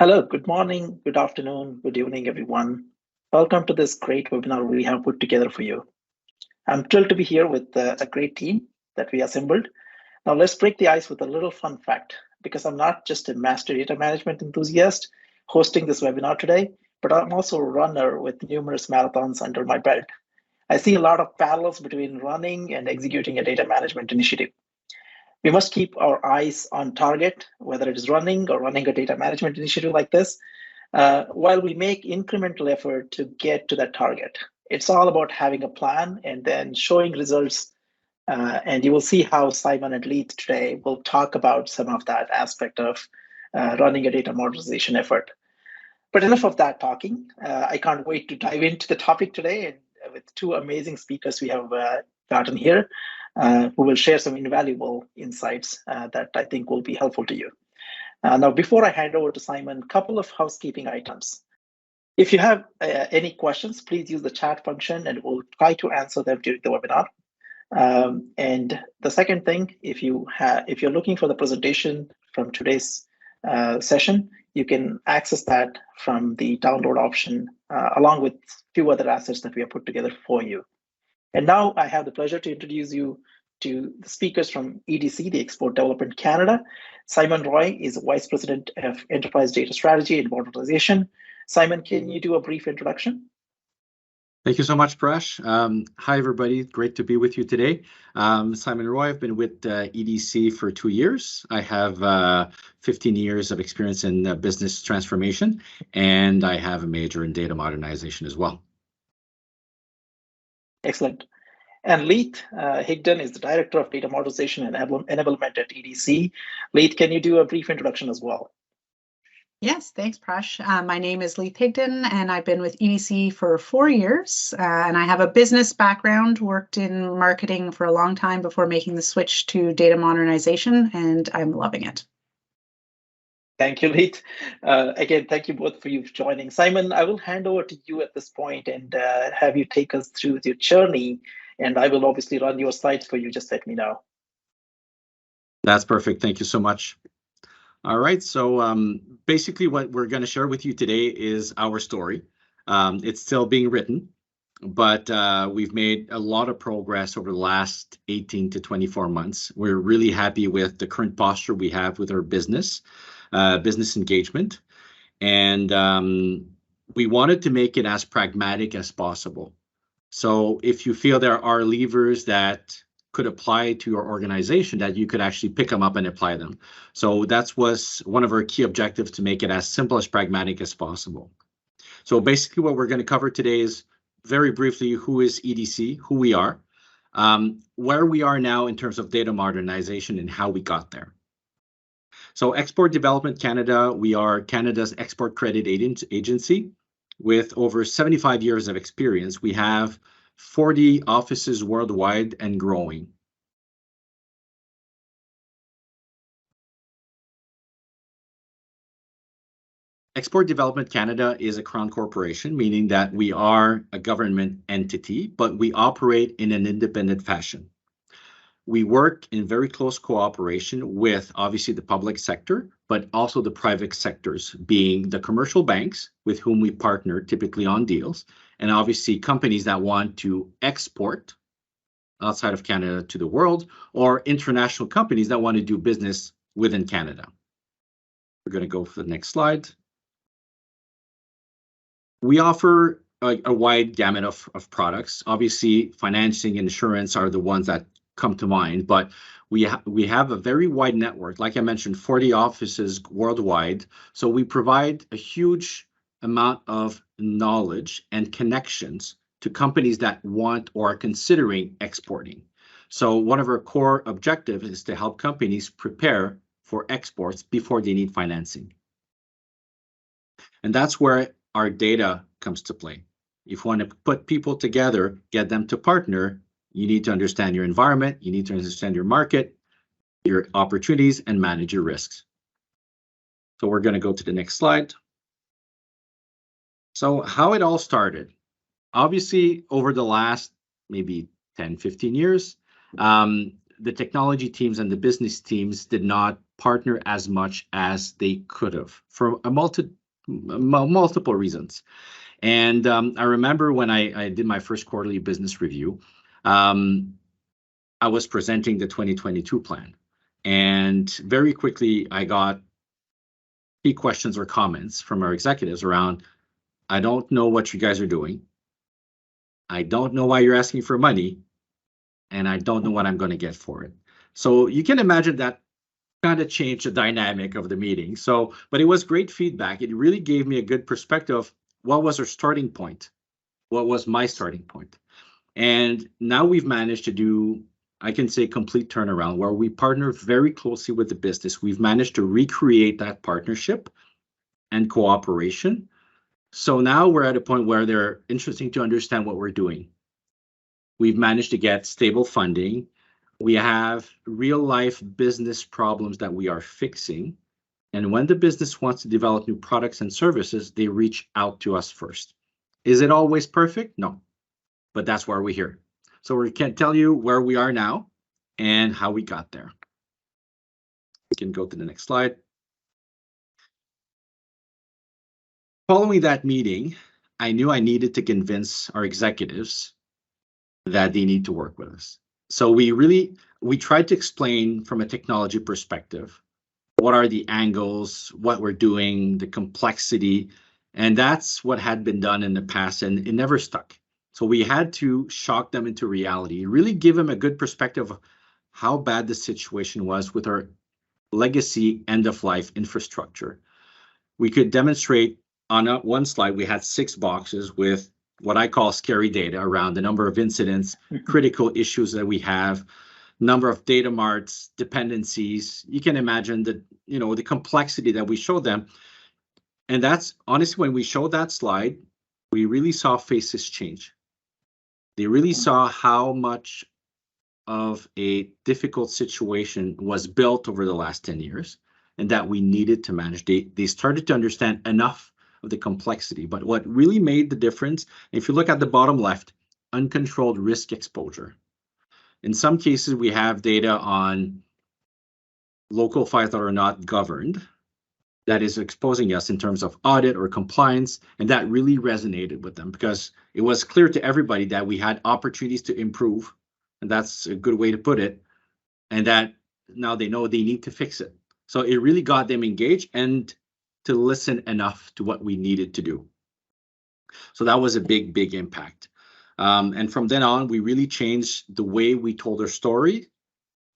Hello, good morning, good afternoon, good evening, everyone. Welcome to this great webinar we have put together for you. I'm thrilled to be here with a great team that we assembled. Now, let's break the ice with a little fun fact because I'm not just a master data management enthusiast hosting this webinar today, but I'm also a runner with numerous marathons under my belt. I see a lot of parallels between running and executing a data management initiative. We must keep our eyes on target, whether it is running or running a data management initiative like this, while we make incremental effort to get to that target. It's all about having a plan and then showing results. And you will see how Simon and Leith today will talk about some of that aspect of running a data modernization effort. But enough of that talking. I can't wait to dive into the topic today and with two amazing speakers we have gotten here who will share some invaluable insights that I think will be helpful to you. Now, before I hand over to Simon, a couple of housekeeping items. If you have any questions, please use the chat function and we'll try to answer them during the webinar. And the second thing, if you're looking for the presentation from today's session, you can access that from the download option, along with a few other assets that we have put together for you. And now I have the pleasure to introduce you to the speakers from EDC, the Export Development Canada. Simon Roy is Vice President of Enterprise Data Strategy and Modernization. Simon, can you do a brief introduction? Thank you so much, Prash. Hi, everybody. Great to be with you today. Simon Roy. I've been with EDC for 2 years. I have 15 years of experience in business transformation, and I have a major in data modernization as well. Excellent. And Leith Higdon is the Director of Data Modernization and Enablement at EDC. Leith, can you do a brief introduction as well? Yes, thanks, Prash. My name is Leith Higdon, and I've been with EDC for 4 years. And I have a business background, worked in marketing for a long time before making the switch to data modernization, and I'm loving it. Thank you, Leith. Again, thank you both for you joining. Simon, I will hand over to you at this point and have you take us through your journey. And I will obviously run your slides for you. Just let me know. That's perfect. Thank you so much. All right. So basically what we're going to share with you today is our story. It's still being written, but we've made a lot of progress over the last 18 to 24 months. We're really happy with the current posture we have with our business engagement. And we wanted to make it as pragmatic as possible. So if you feel there are levers that could apply to your organization, that you could actually pick them up and apply them. So that was one of our key objectives, to make it as simple as pragmatic as possible. So basically what we're going to cover today is very briefly, who is EDC, who we are, where we are now in terms of data modernization and how we got there. So Export Development Canada, we are Canada's export credit agency with over 75 years of experience. We have 40 offices worldwide and growing. Export Development Canada is a Crown corporation, meaning that we are a government entity, but we operate in an independent fashion. We work in very close cooperation with, obviously, the public sector, but also the private sectors, being the commercial banks with whom we partner typically on deals, and obviously companies that want to export outside of Canada to the world, or international companies that want to do business within Canada. We're going to go for the next slide. We offer a wide gamut of products. Obviously, financing and insurance are the ones that come to mind, but we have a very wide network. Like I mentioned, 40 offices worldwide. So we provide a huge amount of knowledge and connections to companies that want or are considering exporting. So one of our core objectives is to help companies prepare for exports before they need financing. And that's where our data comes to play. If you want to put people together, get them to partner, you need to understand your environment, you need to understand your market, your opportunities, and manage your risks. So we're going to go to the next slide. So how it all started. Obviously, over the last maybe 10, 15 years, the technology teams and the business teams did not partner as much as they could have for multiple reasons. And I remember when I did my first quarterly business review, I was presenting the 2022 plan. And very quickly, I got key questions or comments from our executives around, I don't know what you guys are doing. I don't know why you're asking for money. And I don't know what I'm going to get for it. So you can imagine that kind of changed the dynamic of the meeting. So, but it was great feedback. It really gave me a good perspective of what was our starting point? What was my starting point? And now we've managed to do, I can say, complete turnaround where we partner very closely with the business. We've managed to recreate that partnership and cooperation. So now we're at a point where they're interesting to understand what we're doing. We've managed to get stable funding. We have real life business problems that we are fixing. And when the business wants to develop new products and services, they reach out to us first. Is it always perfect? No, but that's why we're here. So we can tell you where we are now and how we got there. We can go to the next slide. Following that meeting, I knew I needed to convince our executives that they need to work with us. So we tried to explain from a technology perspective, what are the angles, what we're doing, the complexity, and that's what had been done in the past, and it never stuck. So we had to shock them into reality, really give them a good perspective of how bad the situation was with our legacy end-of-life infrastructure. We could demonstrate on one slide, we had 6 boxes with what I call scary data around the number of incidents, critical issues that we have, number of data marts, dependencies. You can imagine that, the complexity that we showed them. And that's honestly, when we showed that slide, we really saw faces change. They really saw how much of a difficult situation was built over the last 10 years and that we needed to manage. They started to understand enough of the complexity. But what really made the difference, if you look at the bottom left, uncontrolled risk exposure. In some cases, we have data on local files that are not governed that is exposing us in terms of audit or compliance, and that really resonated with them because it was clear to everybody that we had opportunities to improve, and that's a good way to put it, and that now they know they need to fix it. So it really got them engaged and to listen enough to what we needed to do. So that was a big, big impact. And from then on, we really changed the way we told our story.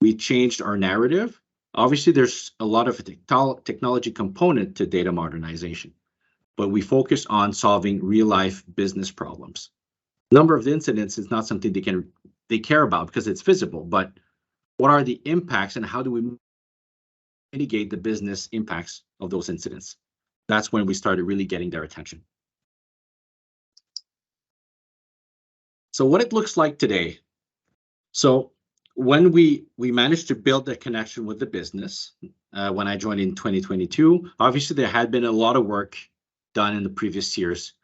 We changed our narrative. Obviously, there's a lot of technology component to data modernization, but we focus on solving real-life business problems. Number of incidents is not something they care about because it's visible, but what are the impacts and how do we mitigate the business impacts of those incidents? That's when we started really getting their attention. So what it looks like today. So when we managed to build a connection with the business, when I joined in 2022, obviously there had been a lot of work done in the previous years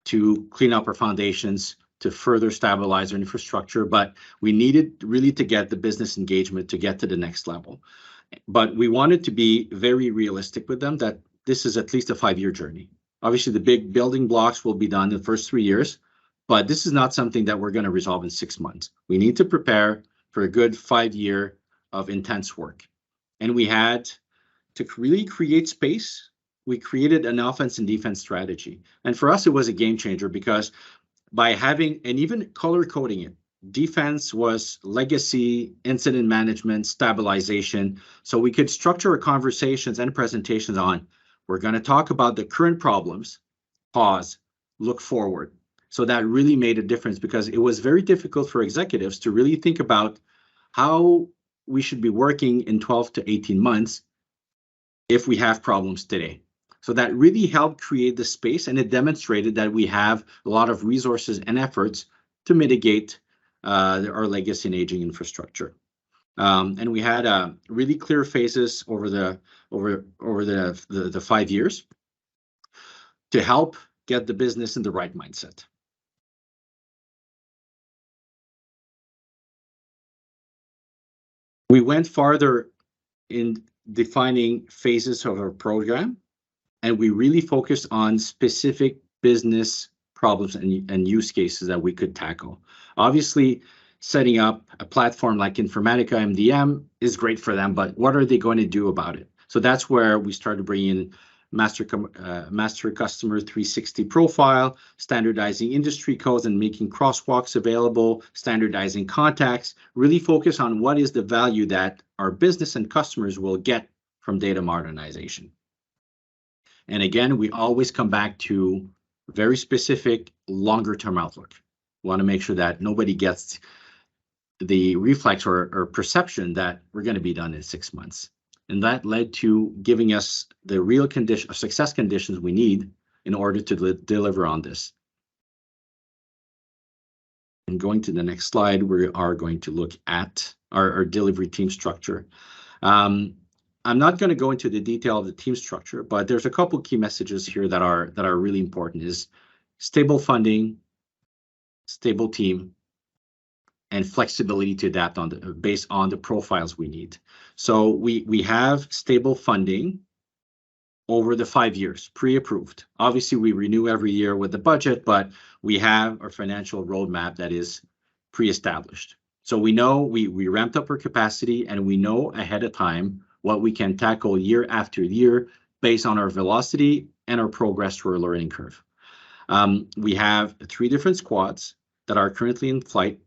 to clean up our foundations, to further stabilize our infrastructure, but we needed really to get the business engagement to get to the next level. But we wanted to be very realistic with them that this is at least a 5-year journey. Obviously, the big building blocks will be done in the first 3 years, but this is not something that we're going to resolve in 6 months. We need to prepare for a good 5-year of intense work. And we had to really create space. We created an offense and defense strategy. And for us, it was a game changer because by having, and even color coding it, defense was legacy, incident management, stabilization. So we could structure our conversations and presentations on, we're going to talk about the current problems, pause, look forward. So that really made a difference because it was very difficult for executives to really think about how we should be working in 12 to 18 months if we have problems today. So that really helped create the space, and it demonstrated that we have a lot of resources and efforts to mitigate our legacy and aging infrastructure. And we had really clear phases over the 5 years to help get the business in the right mindset. We went farther in defining phases of our program, and we really focused on specific business problems and use cases that we could tackle. Obviously, setting up a platform like Informatica MDM is great for them, but what are they going to do about it? So that's where we started bringing in Master Customer 360 profile, standardizing industry codes and making crosswalks available, standardizing contacts, really focus on what is the value that our business and customers will get from data modernization. And again, we always come back to very specific longer term outlook. We want to make sure that nobody gets the reflex or perception that we're going to be done in 6 months. And that led to giving us the real success conditions we need in order to deliver on this. And going to the next slide, we are going to look at our delivery team structure. I'm not going to go into the detail of the team structure, but there's a couple key messages here that are really important: is stable funding, stable team, and flexibility to adapt based on the profiles we need. So we have stable funding over the 5 years, pre-approved. Obviously, we renew every year with the budget, but we have our financial roadmap that is pre-established. So we know we ramped up our capacity, and we know ahead of time what we can tackle year after year based on our velocity and our progress to our learning curve. We have 3 different squads that are currently in flight,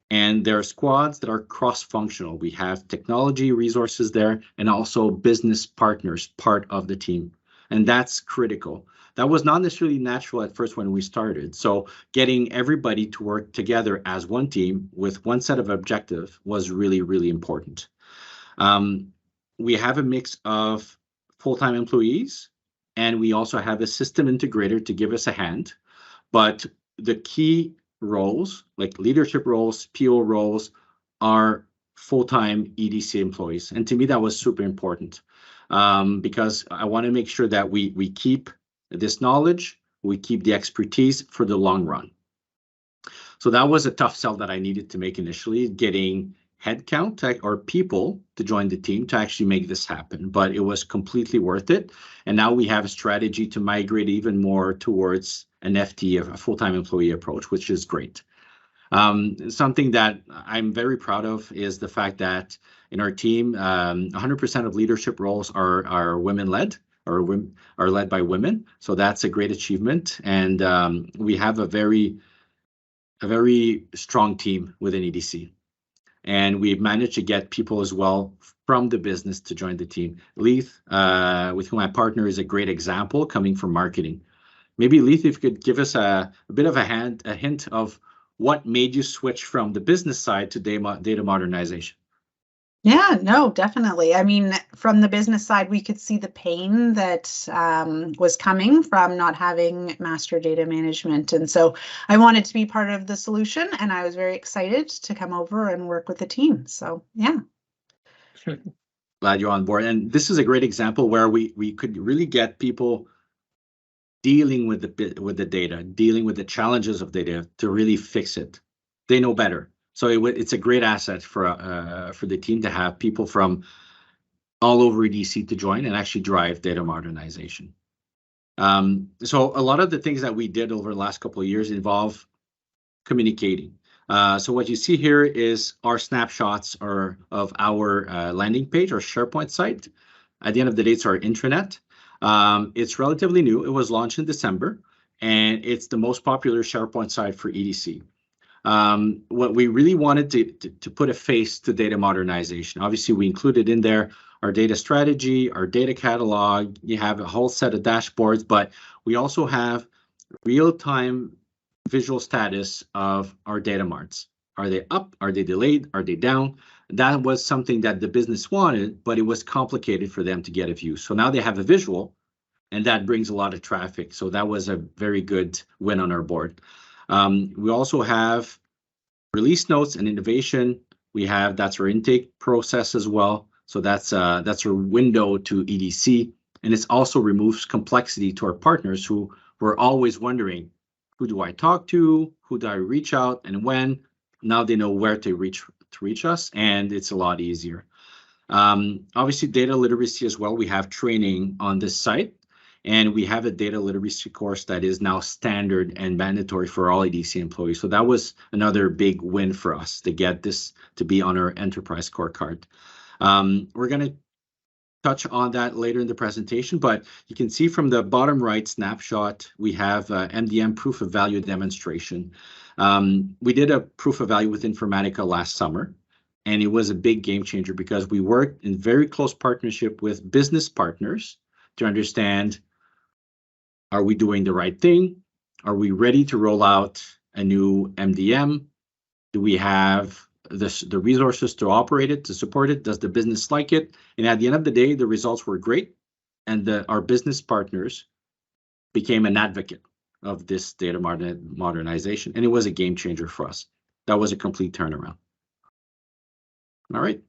and there are squads that are cross-functional. We have technology resources there and also business partners part of the team, and that's critical. That was not necessarily natural at first when we started. So getting everybody to work together as one team with one set of objectives was really, really important. We have a mix of full-time employees, and we also have a system integrator to give us a hand. But the key roles, like leadership roles, PO roles, are full-time EDC employees. And to me, that was super important because I want to make sure that we keep this knowledge, we keep the expertise for the long run. So that was a tough sell that I needed to make initially, getting headcount or people to join the team to actually make this happen, but it was completely worth it. And now we have a strategy to migrate even more towards an FTE, a full-time employee approach, which is great. Something that I'm very proud of is the fact that in our team, 100% of leadership roles are women-led, or are led by women. So that's a great achievement. And we have a very strong team within EDC. And we've managed to get people as well from the business to join the team. Leith, with whom I partner, is a great example coming from marketing. Maybe Leith, if you could give us a bit of a hint of what made you switch from the business side to data modernization. Yeah, no, definitely. I mean, from the business side, we could see the pain that was coming from not having master data management. And so I wanted to be part of the solution, and I was very excited to come over and work with the team. So, yeah. Glad you're on board. And this is a great example where we could really get people dealing with the data, dealing with the challenges of data to really fix it. They know better. So it's a great asset for the team to have people from all over EDC to join and actually drive data modernization. So a lot of the things that we did over the last couple of years involve communicating. So what you see here is our snapshots of our landing page, our SharePoint site. At the end of the day, it's our intranet. It's relatively new. It was launched in December, and it's the most popular SharePoint site for EDC. What we really wanted to put a face to data modernization. Obviously, we included in there our data strategy, our data catalog. You have a whole set of dashboards, but we also have real-time visual status of our data marts. Are they up? Are they delayed? Are they down? That was something that the business wanted, but it was complicated for them to get a view. So now they have a visual, and that brings a lot of traffic. So that was a very good win on our board. We also have release notes and innovation. That's our intake process as well. So that's our window to EDC, and it also removes complexity to our partners who were always wondering, who do I talk to? Who do I reach out, and when? Now they know where to reach us, and it's a lot easier. Obviously, data literacy as well. We have training on this site, and we have a data literacy course that is now standard and mandatory for all EDC employees. So that was another big win for us to get this to be on our enterprise scorecard. We're going to touch on that later in the presentation, but you can see from the bottom right snapshot, we have MDM proof of value demonstration. We did a proof of value with Informatica last summer, and it was a big game changer because we worked in very close partnership with business partners to understand, are we doing the right thing? Are we ready to roll out a new MDM? Do we have the resources to operate it, to support it? Does the business like it? And at the end of the day, the results were great. And our business partners became an advocate of this data modernization. And it was a game changer for us. That was a complete turnaround. All right.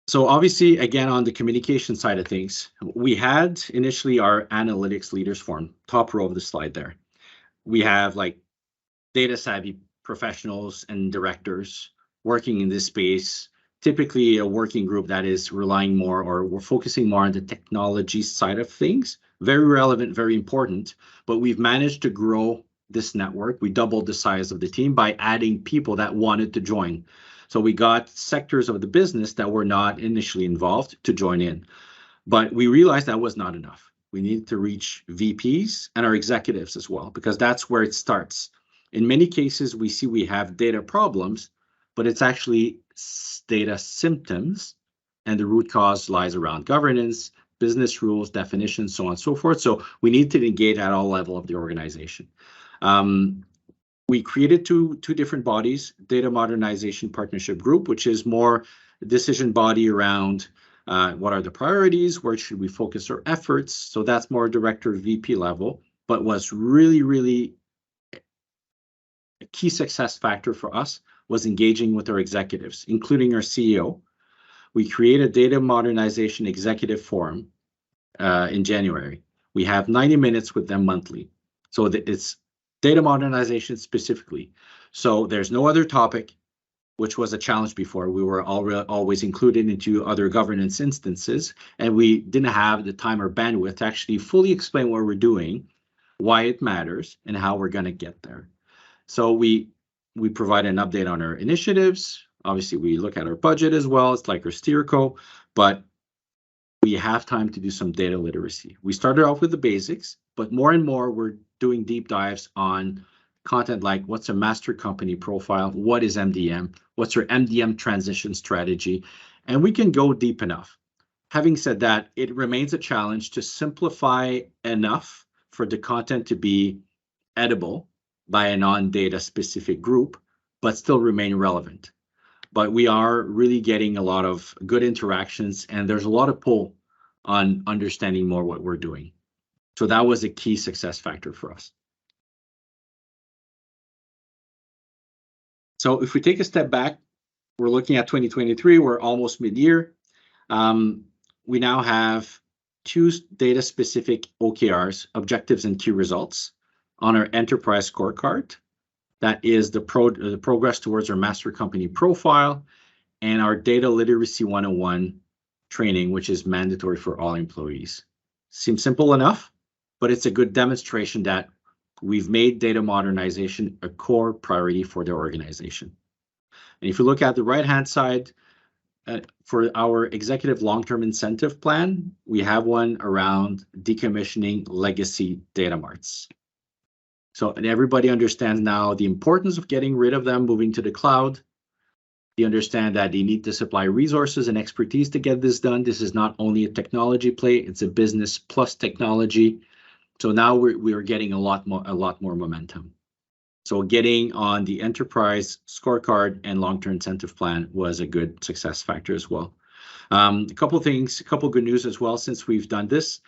So obviously, again, on the communication side of things, we had initially our analytics leaders forum, top row of the slide there. We have like data savvy professionals and directors working in this space, typically a working group that is relying more, or we're focusing more on the technology side of things. Very relevant, very important, but we've managed to grow this network. We doubled the size of the team by adding people that wanted to join. So we got sectors of the business that were not initially involved to join in, but we realized that was not enough. We needed to reach VPs and our executives as well, because that's where it starts. In many cases, we see we have data problems, but it's actually data symptoms, and the root cause lies around governance, business rules, definitions, so on and so forth. So we need to engage at all levels of the organization. We created two different bodies, Data Modernization Partnership Group, which is more decision body around what are the priorities, where should we focus our efforts. So that's more director, VP level, but was really a key success factor for us was engaging with our executives, including our CEO. We created Data Modernization Executive Forum in January. We have 90 minutes with them monthly. So it's data modernization specifically. So there's no other topic, which was a challenge before. We were always included into other governance instances, and we didn't have the time or bandwidth to actually fully explain what we're doing, why it matters, and how we're going to get there. So we provide an update on our initiatives. Obviously, we look at our budget as well. It's like our steerco, but we have time to do some data literacy. We started off with the basics, but more and more we're doing deep dives on content like what's a master company profile, what is MDM, what's your MDM transition strategy, and we can go deep enough. Having said that, it remains a challenge to simplify enough for the content to be edible by a non-data specific group, but still remain relevant. But we are really getting a lot of good interactions, and there's a lot of pull on understanding more what we're doing. So that was a key success factor for us. So if we take a step back, we're looking at 2023, we're almost mid-year. We now have 2 data-specific OKRs, objectives and key results, on our enterprise scorecard. That is the progress towards our master company profile and our data literacy 101 training, which is mandatory for all employees. Seems simple enough, but it's a good demonstration that we've made data modernization a core priority for the organization. And if you look at the right-hand side, for our executive long-term incentive plan, we have one around decommissioning legacy data marts. So and everybody understands now the importance of getting rid of them, moving to the cloud. They understand that they need to supply resources and expertise to get this done. This is not only a technology play, it's a business plus technology. So now we're getting a lot more momentum. So getting on the enterprise scorecard and long-term incentive plan was a good success factor as well. A couple of things, a couple of good news as well since we've done this.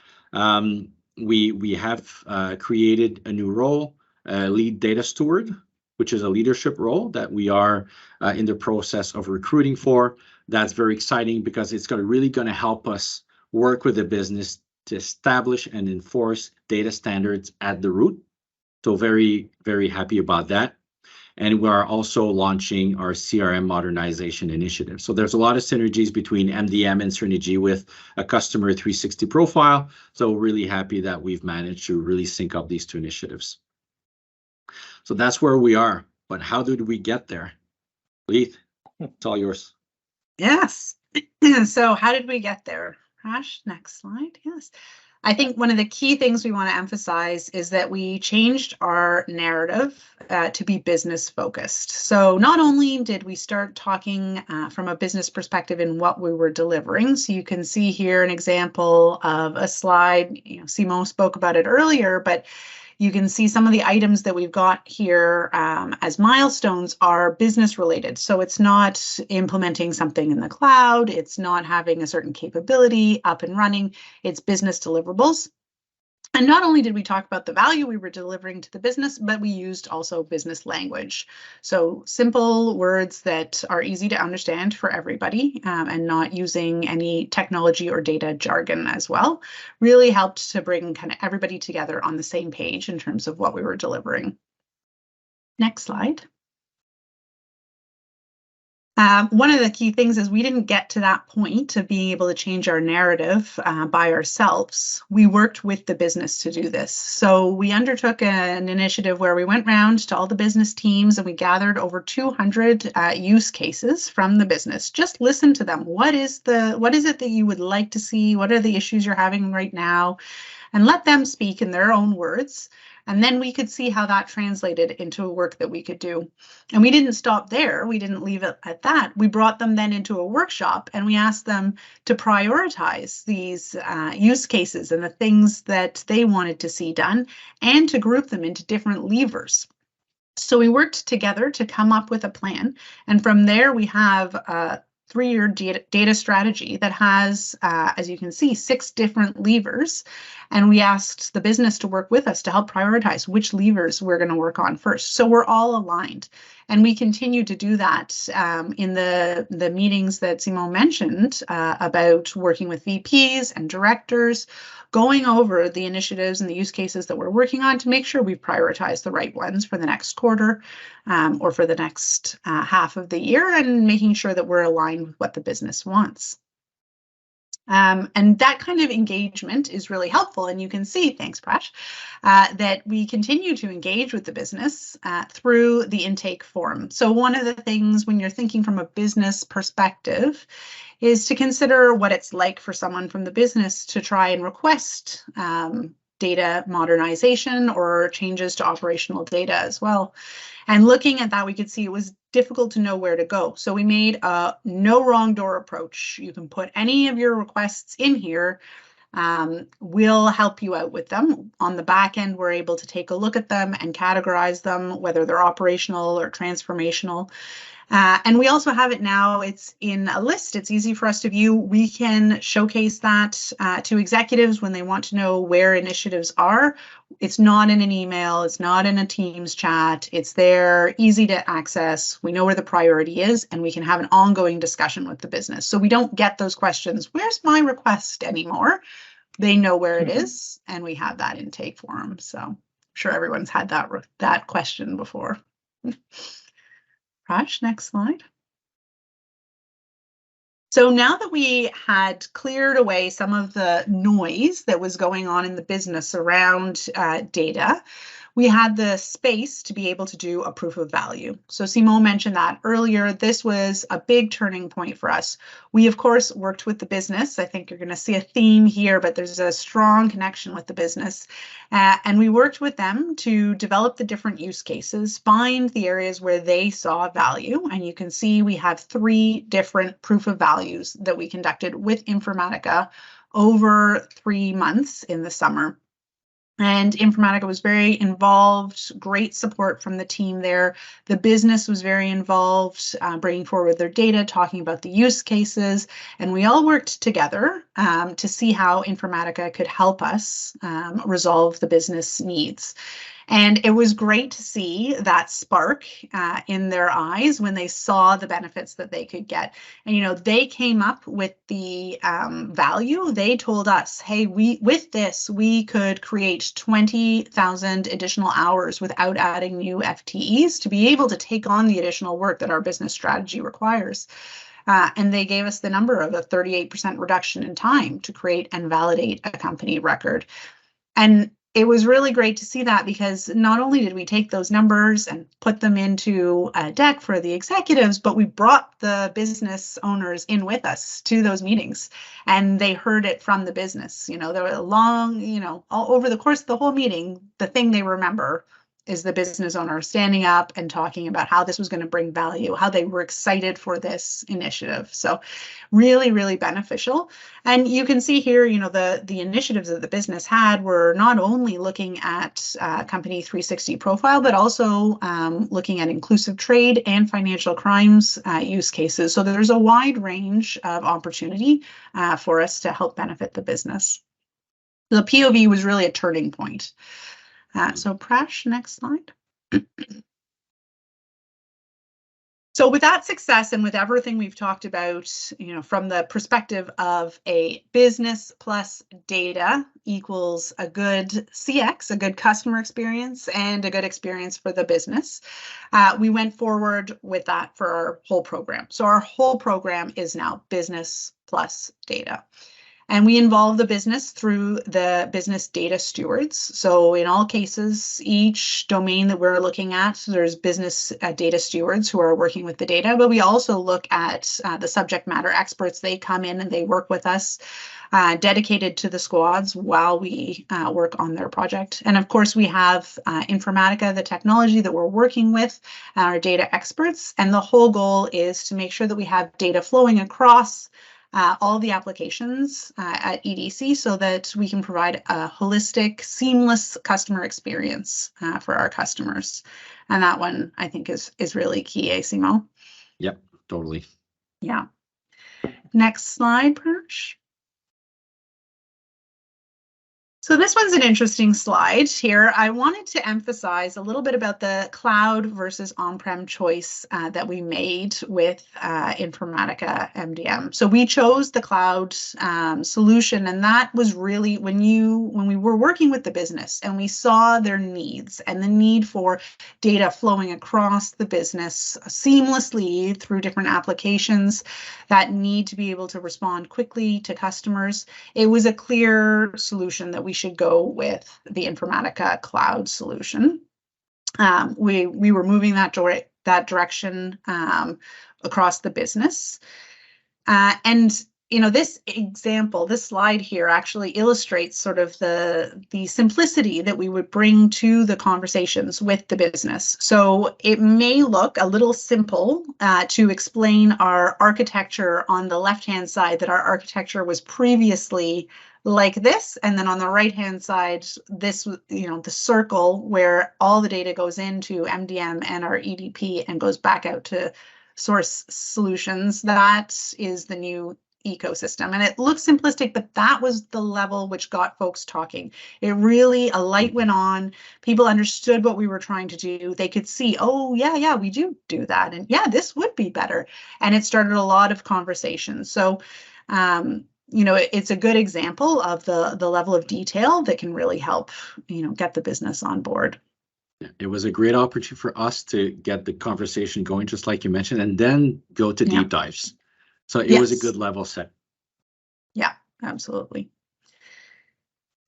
We have created a new role, lead data steward, which is a leadership role that we are in the process of recruiting for. That's very exciting because it's really going to help us work with the business to establish and enforce data standards at the root. So very, very happy about that. And we are also launching our CRM modernization initiative. So there's a lot of synergies between MDM and Synergy with a customer 360 profile. So we're really happy that we've managed to really sync up these two initiatives. So that's where we are. But how did we get there? Leith, it's all yours. Yes. So how did we get there? Prash, next slide. Yes. I think one of the key things we want to emphasize is that we changed our narrative to be business focused. So not only did we start talking from a business perspective in what we were delivering, so you can see here an example of a slide, Simon spoke about it earlier, but you can see some of the items that we've got here as milestones are business related. So it's not implementing something in the cloud. It's not having a certain capability up and running. It's business deliverables. And not only did we talk about the value we were delivering to the business, but we used also business language. So simple words that are easy to understand for everybody and not using any technology or data jargon as well, really helped to bring kind of everybody together on the same page in terms of what we were delivering. Next slide. One of the key things is we didn't get to that point of being able to change our narrative by ourselves. We worked with the business to do this. So we undertook an initiative where we went around to all the business teams and we gathered over 200 use cases from the business. Just listen to them. What is it that you would like to see? What are the issues you're having right now? And let them speak in their own words. And then we could see how that translated into work that we could do. And we didn't stop there. We didn't leave it at that. We brought them then into a workshop and we asked them to prioritize these use cases and the things that they wanted to see done and to group them into different levers. So we worked together to come up with a plan. And from there, we have a 3-year data strategy that has, as you can see, 6 different levers. And we asked the business to work with us to help prioritize which levers we're going to work on first. So we're all aligned. And we continue to do that in the meetings that Simon mentioned about working with VPs and directors, going over the initiatives and the use cases that we're working on to make sure we prioritize the right ones for the next quarter or for the next half of the year, and making sure that we're aligned with what the business wants. And that kind of engagement is really helpful. And you can see, thanks, Prash, that we continue to engage with the business through the intake form. So one of the things when you're thinking from a business perspective is to consider what it's like for someone from the business to try and request data modernization or changes to operational data as well. And looking at that, we could see it was difficult to know where to go. So we made a no wrong door approach. You can put any of your requests in here. We'll help you out with them. On the back end, we're able to take a look at them and categorize them, whether they're operational or transformational. And we also have it now, it's in a list, it's easy for us to view. We can showcase that to executives when they want to know where initiatives are. It's not in an email, it's not in a Teams chat, it's there, easy to access. We know where the priority is and we can have an ongoing discussion with the business. So we don't get those questions, where's my request anymore? They know where it is and we have that intake form. So I'm sure everyone's had that question before. Prash, next slide. So now that we had cleared away some of the noise that was going on in the business around data, we had the space to be able to do a proof of value. So Simon mentioned that earlier. This was a big turning point for us. We, of course, worked with the business. I think you're going to see a theme here, but there's a strong connection with the business. And we worked with them to develop the different use cases, find the areas where they saw value. And you can see we have 3 different proof of values that we conducted with Informatica over 3 months in the summer. And Informatica was very involved, great support from the team there. The business was very involved, bringing forward their data, talking about the use cases, and we all worked together to see how Informatica could help us resolve the business needs. And it was great to see that spark in their eyes when they saw the benefits that they could get. And, you know, they came up with the value. They told us, hey, with this, we could create 20,000 additional hours without adding new FTEs to be able to take on the additional work that our business strategy requires. And they gave us the number of a 38% reduction in time to create and validate a company record. And it was really great to see that, because not only did we take those numbers and put them into a deck for the executives, but we brought the business owners in with us to those meetings, and they heard it from the business. You know, there were long, you know, all over the course of the whole meeting, the thing they remember is the business owner standing up and talking about how this was going to bring value, how they were excited for this initiative. So really, really beneficial. And you can see here, you know, the initiatives that the business had were not only looking at Company 360 profile, but also looking at inclusive trade and financial crimes use cases. So there's a wide range of opportunity for us to help benefit the business. The POV was really a turning point. So Prash, next slide. So with that success and with everything we've talked about, you know, from the perspective of a business plus data equals a good CX, a good customer experience, and a good experience for the business, we went forward with that for our whole program. So our whole program is now business plus data. And we involve the business through the business data stewards. So in all cases, each domain that we're looking at, there's business data stewards who are working with the data, but we also look at the subject matter experts. They come in and they work with us, dedicated to the squads while we work on their project. And of course, we have Informatica, the technology that we're working with, our data experts. And the whole goal is to make sure that we have data flowing across all the applications at EDC so that we can provide a holistic, seamless customer experience for our customers. And that one, I think, is really key, Simo? Yep, totally. Yeah. Next slide, Perch. So this one's an interesting slide here. I wanted to emphasize a little bit about the cloud versus on-prem choice that we made with Informatica MDM. So we chose the cloud solution, and that was really when we were working with the business and we saw their needs and the need for data flowing across the business seamlessly through different applications that need to be able to respond quickly to customers. It was a clear solution that we should go with the Informatica cloud solution. We were moving that direction across the business. And you know, this example, this slide here actually illustrates sort of the simplicity that we would bring to the conversations with the business. So it may look a little simple to explain our architecture on the left-hand side, that our architecture was previously like this, and then on the right-hand side, this, you know, the circle where all the data goes into MDM and our EDP and goes back out to source solutions. That is the new ecosystem. And it looks simplistic, but that was the level which got folks talking. It really, a light went on. People understood what we were trying to do. They could see, oh, yeah, we do that. And yeah, this would be better. And it started a lot of conversations. So, you know, it's a good example of the level of detail that can really help, you know, get the business on board. It was a great opportunity for us to get the conversation going, just like you mentioned, and then go to deep dives. So it was a good level set. Yeah, absolutely.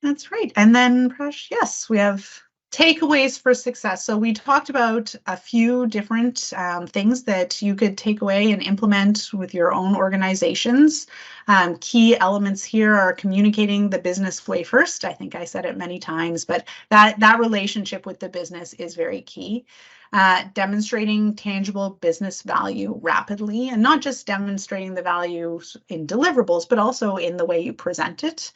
That's right. And then, Prash, yes, we have takeaways for success. So we talked about a few different things that you could take away and implement with your own organizations. Key elements here are communicating the business way first. I think I said it many times, but that relationship with the business is very key. Demonstrating tangible business value rapidly, and not just demonstrating the value in deliverables, but also in the way you present it.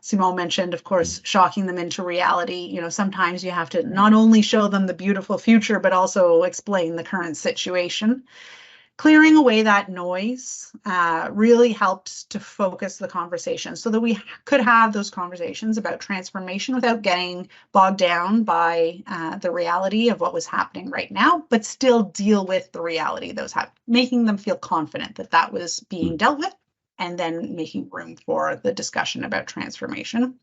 Simone mentioned, of course, shocking them into reality. You know, sometimes you have to not only show them the beautiful future, but also explain the current situation. clearing away that noise really helped to focus the conversation so that we could have those conversations about transformation without getting bogged down by the reality of what was happening right now, but still deal with the reality that was happening, making them feel confident that that was being dealt with, and then making room for the discussion about transformation.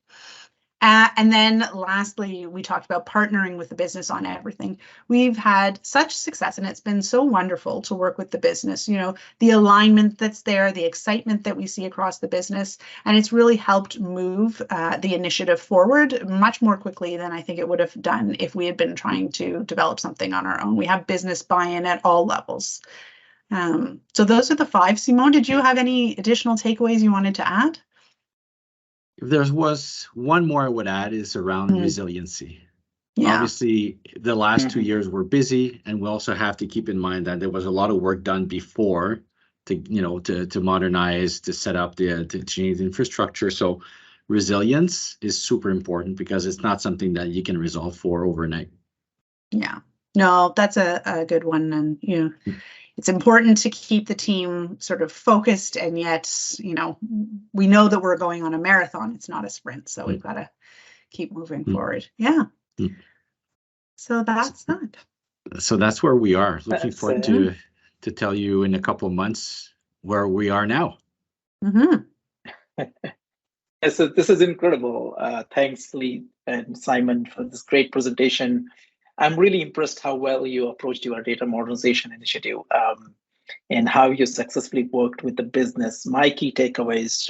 And then lastly, we talked about partnering with the business on everything. We've had such success, and it's been so wonderful to work with the business, you know, the alignment that's there, the excitement that we see across the business, and it's really helped move the initiative forward much more quickly than I think it would have done if we had been trying to develop something on our own. We have business buy-in at all levels. So those are the 5. Simone, did you have any additional takeaways you wanted to add? If there was one more I would add is around resiliency. Yeah. Obviously, the last 2 years were busy, and we also have to keep in mind that there was a lot of work done before to modernize, to set up to change the infrastructure. So resilience is super important because it's not something that you can resolve for overnight. Yeah, no, that's a good one. And, you know, it's important to keep the team sort of focused, and yet, you know, we know that we're going on a marathon. It's not a sprint, so we've got to keep moving forward. Yeah. So that's that. So that's where we are. Looking forward to tell you in a couple of months where we are now. So this is incredible. Thanks, Lee and Simon, for this great presentation. I'm really impressed how well you approached your data modernization initiative and how you successfully worked with the business. My key takeaways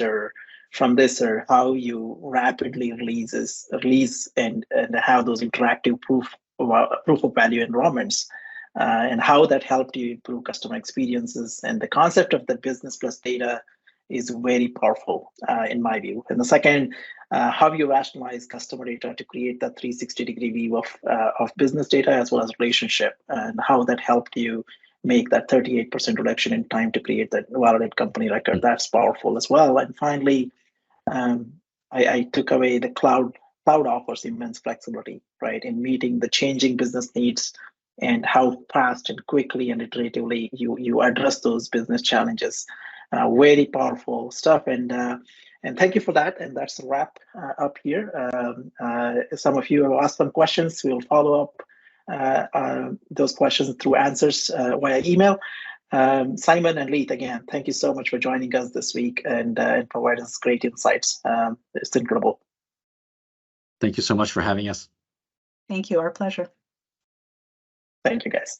from this are how you rapidly release and have those interactive proof of value environments, and how that helped you improve customer experiences. And the concept of the business plus data is very powerful in my view. And the second, how you rationalize customer data to create that 360-degree view of business data as well as relationship, and how that helped you make that 38% reduction in time to create that validate company record. That's powerful as well. And finally, I took away the cloud offers immense flexibility, right, in meeting the changing business needs, and how fast and quickly and iteratively you address those business challenges. Very powerful stuff, and thank you for that. And that's a wrap up here. Some of you have asked some questions. We'll follow up those questions through answers via email. Simon and Leith, again, thank you so much for joining us this week and providing us great insights. It's incredible. Thank you so much for having us. Thank you. Our pleasure. Thank you, guys.